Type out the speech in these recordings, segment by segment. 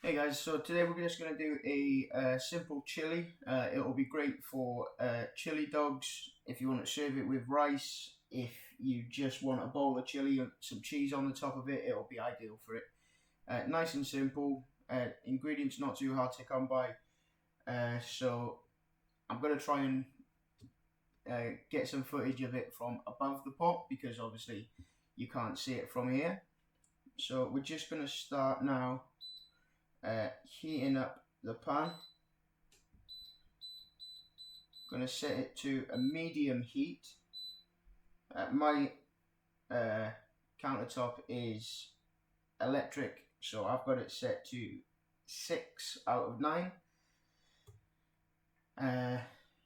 Hey guys, so today we're just going to do a simple chili. It will be great for chili dogs if you want to serve it with rice. If you just want a bowl of chili and some cheese on the top of it, it'll be ideal for it. Nice and simple. Ingredients not too hard to come by. So I'm going to try and get some footage of it from above the pot because obviously you can't see it from here. So we're just going to start now. Heating up the pan. Going to set it to a medium heat. My countertop is electric, so I've got it set to 6 out of 9.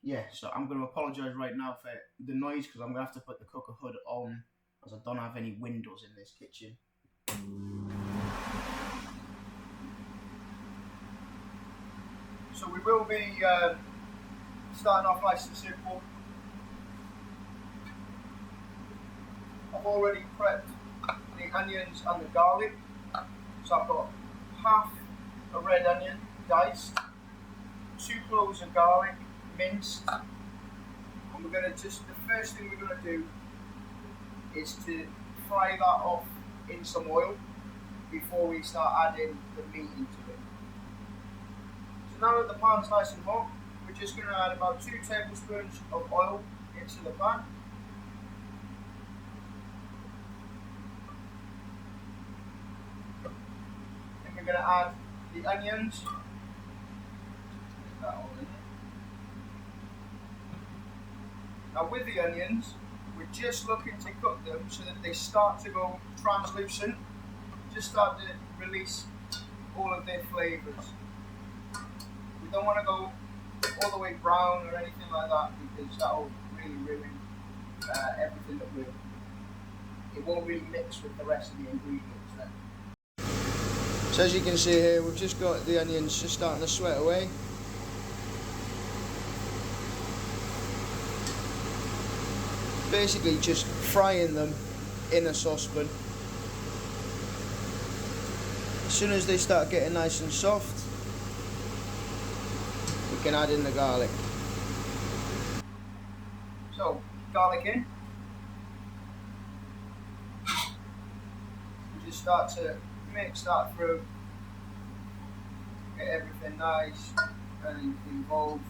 Yeah, so I'm going to apologise right now for the noise because I'm going to have to put the cooker hood on as I don't have any windows in this kitchen. So we will be starting off nice and simple. I've already prepped the onions and the garlic. So I've got half a red onion diced, 2 cloves of garlic minced, and we're going to the first thing we're going to do is to fry that off in some oil before we start adding the meat into it. So now that the pan's nice and hot, we're just going to add about 2 tablespoons of oil into the pan. Then we're going to add the onions. Get that all in. Now with the onions, we're just looking to cook them so that they start to go translucent, just start to release all of their flavours. We don't want to go all the way brown or anything like that because that will really ruin everything that we're. It won't really mix with the rest of the ingredients then. So as you can see here, we've just got the onions just starting to sweat away. Basically just frying them in a saucepan. As soon as they start getting nice and soft, we can add in the garlic. So, garlic in. We just start to mix that through, get everything nice and involved.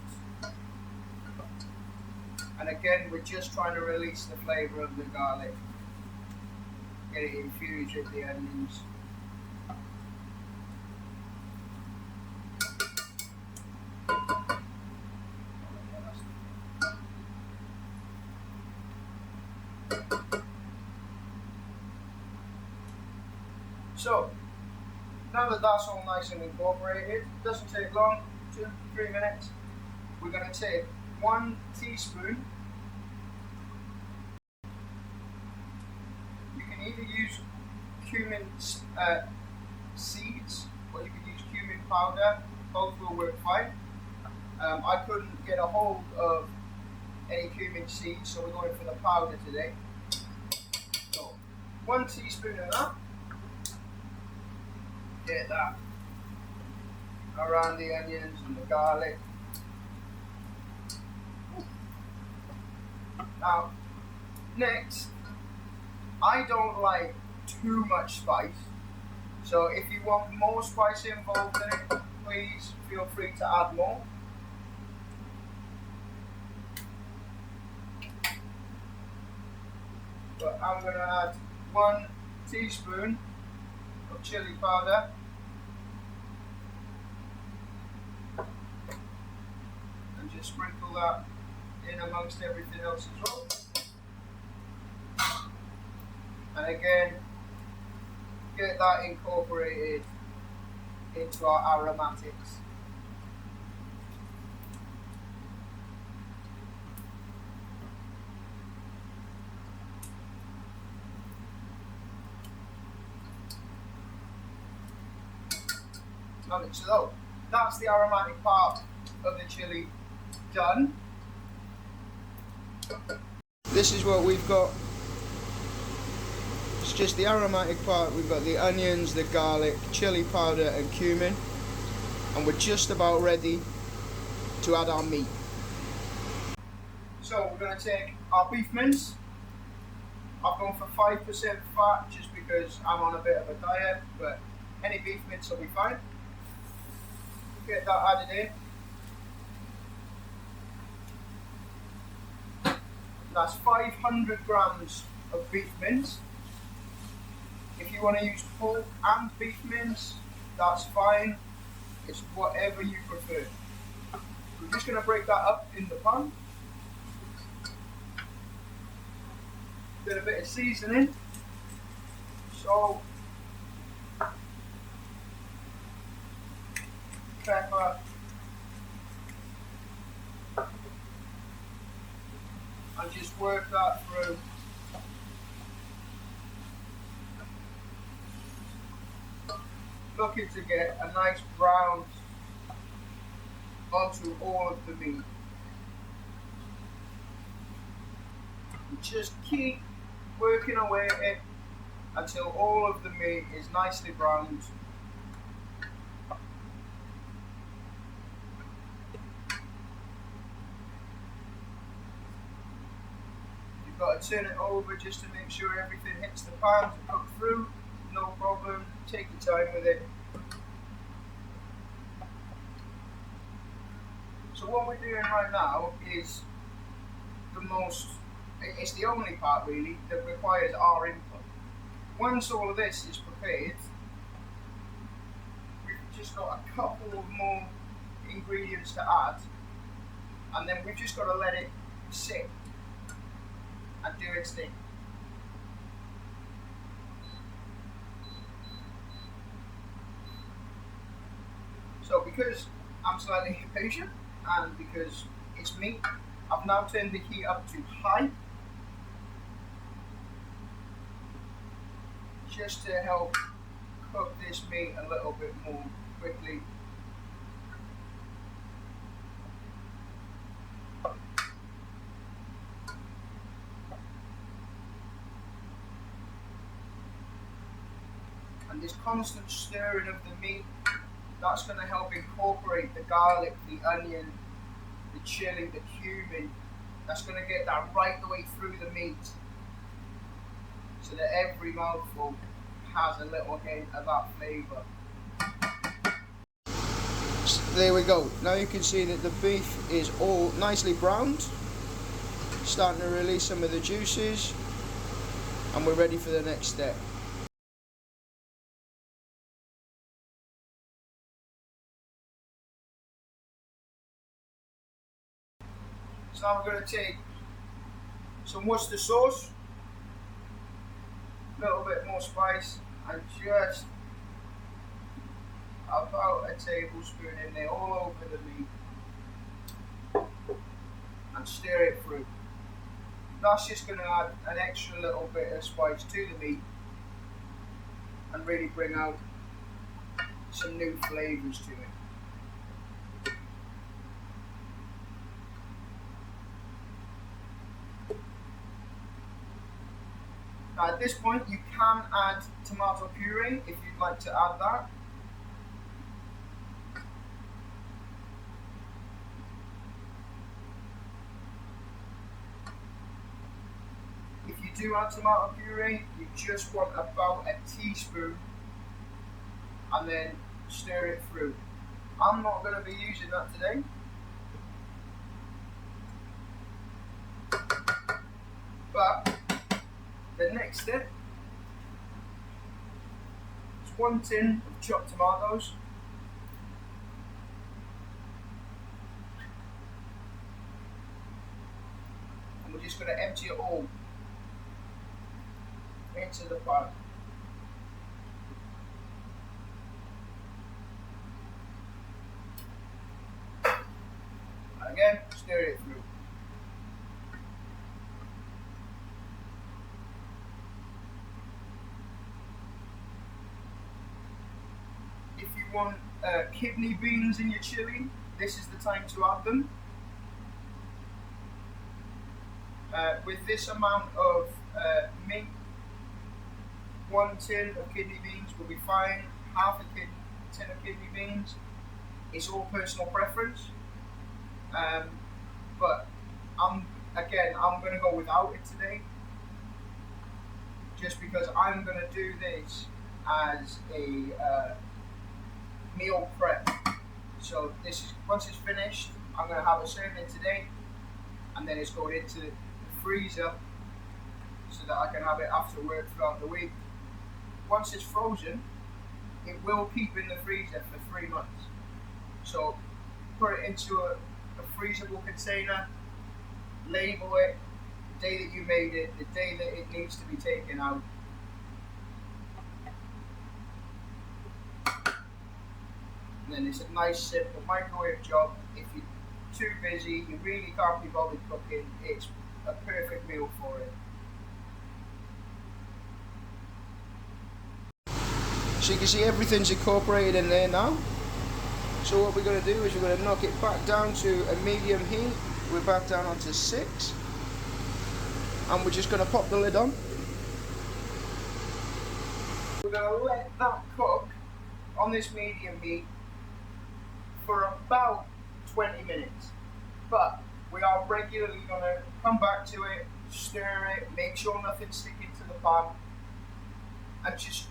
And again, we're just trying to release the flavour of the garlic, get it infused with the onions. So, now that that's all nice and incorporated, it doesn't take long, 2-3 minutes, we're going to take 1 teaspoon. You can either use cumin seeds or you can use cumin powder, both will work fine. I couldn't get a hold of any cumin seeds, so we're going for the powder today. So 1 teaspoon of that. Get that around the onions and the garlic. Now, next, I don't like too much spice, so if you want more spice involved in it, please feel free to add more. But I'm going to add 1 teaspoon of chili powder. And just sprinkle that in amongst everything else as well. And again, get that incorporated into our aromatics. So that's the aromatic part of the chili done. This is what we've got. It's just the aromatic part. We've got the onions, the garlic, chili powder and cumin. and we're just about ready to add our meat. So we're going to take our beef mince. I've gone for 5% fat just because I'm on a bit of a diet, but any beef mince will be fine. Get that added in. That's 500 grams of beef mince. If you want to use pork and beef mince, that's fine. It's whatever you prefer. We're just going to break that up in the pan. Get a bit of seasoning. Salt, pepper, and just work that through. Looking to get a nice brown onto all of the meat. And just keep working away at it until all of the meat is nicely browned. You've got to turn it over just to make sure everything hits the pan to cook through. No problem, take your time with it. So what we're doing right now is it's the only part really that requires our input. Once all of this is prepared, we've just got a couple of more ingredients to add, and then we've just got to let it sit and do its thing. So because I'm slightly impatient and because it's meat, I've now turned the heat up to high just to help cook this meat a little bit more quickly. And this constant stirring of the meat, that's going to help incorporate the garlic, the onion, the chili, the cumin. That's going to get that right the way through the meat, so that every mouthful has a little hint of that flavour. There we go. Now you can see that the beef is all nicely browned, starting to release some of the juices, and we're ready for the next step. So now we're going to take some Worcestershire sauce, a little bit more spice, and just about a tablespoon in there all over the meat, and stir it through. That's just going to add an extra little bit of spice to the meat and really bring out some new flavours to it. Now at this point you can add tomato puree if you'd like to add that. If you do add tomato puree, you just want about a teaspoon and then stir it through. I'm not going to be using that today. But the next step is 1 tin of chopped tomatoes, and we're just going to empty it all into the pan. And again, stir it through. If you want kidney beans in your chili, this is the time to add them. With this amount of meat, 1 tin of kidney beans will be fine. Half a tin of kidney beans. It's all personal preference, but I'm going to go without it today, just because I'm going to do this as a meal prep. So this is, once it's finished, I'm going to have a serving today, and then it's going into the freezer so that I can have it after work throughout the week. Once it's frozen, it will keep in the freezer for 3 months. So put it into a freezable container, label it, the day that you made it, the day that it needs to be taken out. And then it's a nice simple microwave job. If you're too busy, you really can't be bothered cooking, it's a perfect meal for it. So you can see everything's incorporated in there now. So what we're going to do is we're going to knock it back down to a medium heat. We're back down onto 6. And we're just going to pop the lid on. We're going to let that cook on this medium heat for about 20 minutes. But we are regularly going to come back to it, stir it, make sure nothing's sticking to the pan, and just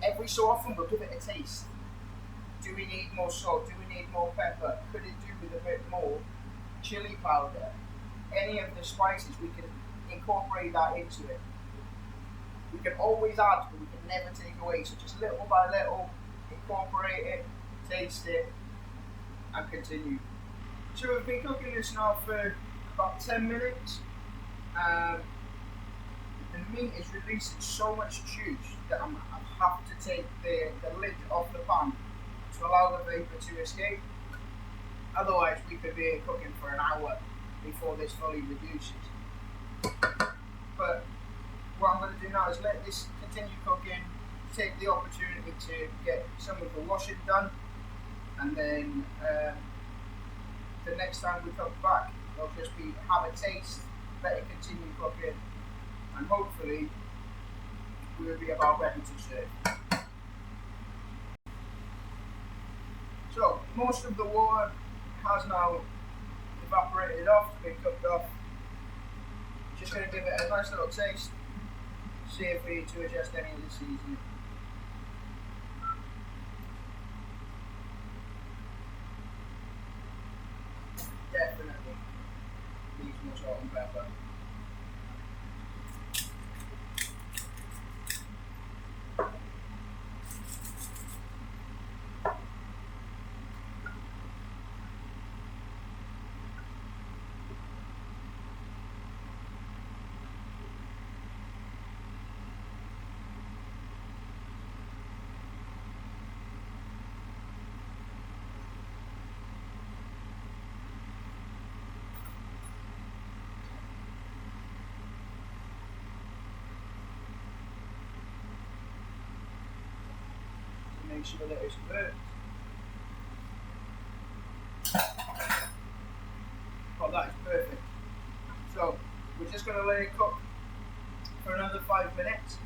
every so often we'll give it a taste. Do we need more salt? Do we need more pepper? Could it do with a bit more chili powder? Any of the spices, we can incorporate that into it. We can always add, but we can never take away. So just little by little, incorporate it, taste it, and continue. So we've been cooking this now for about 10 minutes. The meat is releasing so much juice that I have to take the lid off the pan to allow the vapor to escape. Otherwise we could be cooking for an hour before this fully reduces. But what I'm going to do now is let this continue cooking, take the opportunity to get some of the washing done, and then the next time we come back, it'll just be have a taste, let it continue cooking, and hopefully we'll be about ready to serve. So most of the water has now evaporated off, been cooked off. Just going to give it a nice little taste, see if we need to adjust any of the seasoning. Definitely needs more salt and pepper. Make sure that it's cooked. Oh, that is perfect. So we're just going to let it cook for another 5 minutes.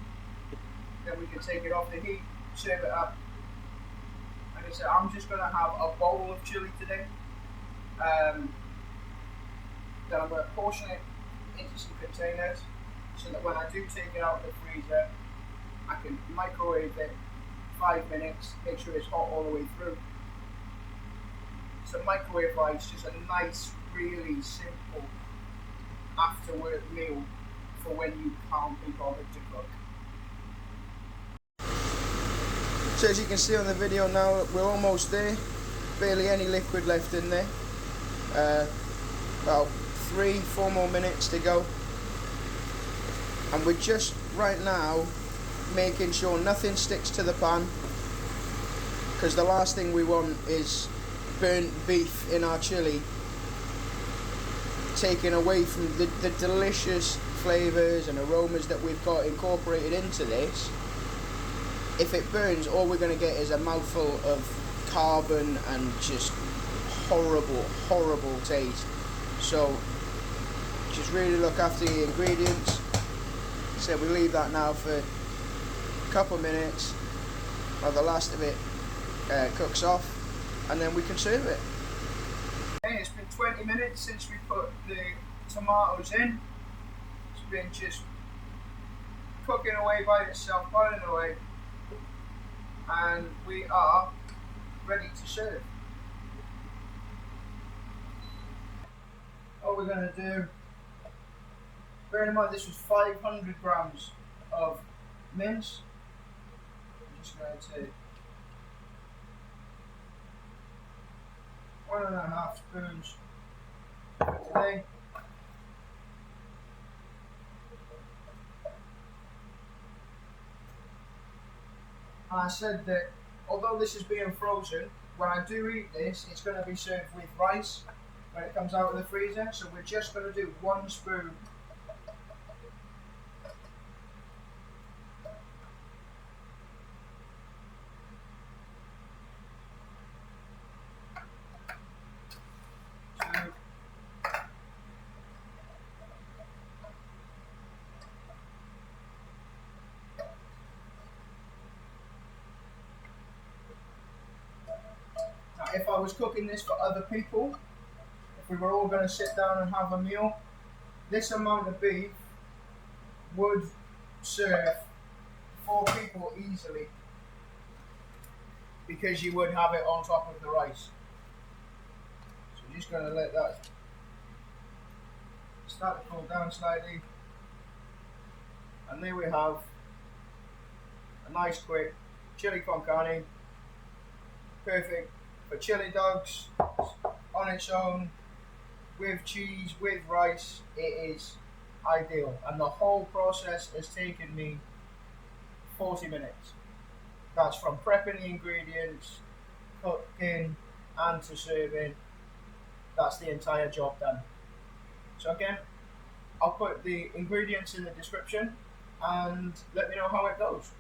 Then we can take it off the heat, serve it up. Like I said, I'm just going to have a bowl of chili today. Then I'm going to portion it into some containers so that when I do take it out of the freezer, I can microwave it 5 minutes, make sure it's hot all the way through. So microwave rice, just a nice, really simple after work meal for when you can't be bothered to cook. So as you can see on the video now, we're almost there. Barely any liquid left in there. About 3-4 more minutes to go. And we're just right now making sure nothing sticks to the pan, because the last thing we want is burnt beef in our chili, taking away from the delicious flavours and aromas that we've got incorporated into this. If it burns, all we're going to get is a mouthful of carbon and just horrible taste. So just really look after the ingredients. So we leave that now for a couple of minutes while the last of it cooks off. and then we can serve it. Okay, it's been 20 minutes since we put the tomatoes in. It's been just cooking away by itself, boiling away, and we are ready to serve. What we're going to do, bearing in mind this was 500 grams of mince, I'm just going to take 1.5 spoons for today. I said that although this is being frozen, when I do eat this, it's going to be served with rice when it comes out of the freezer. So we're just going to do 1 spoon. Now, if I was cooking this for other people, if we were all going to sit down and have a meal, this amount of beef would serve 4 people easily, because you would have it on top of the rice. So we're just going to let that start to cool down slightly, and there we have a nice quick chili con carne, perfect for chili dogs on its own, with cheese, with rice. It is ideal, and the whole process has taken me 40 minutes. That's from prepping the ingredients, cooking, and to serving. That's the entire job done. So again, I'll put the ingredients in the description, and let me know how it goes.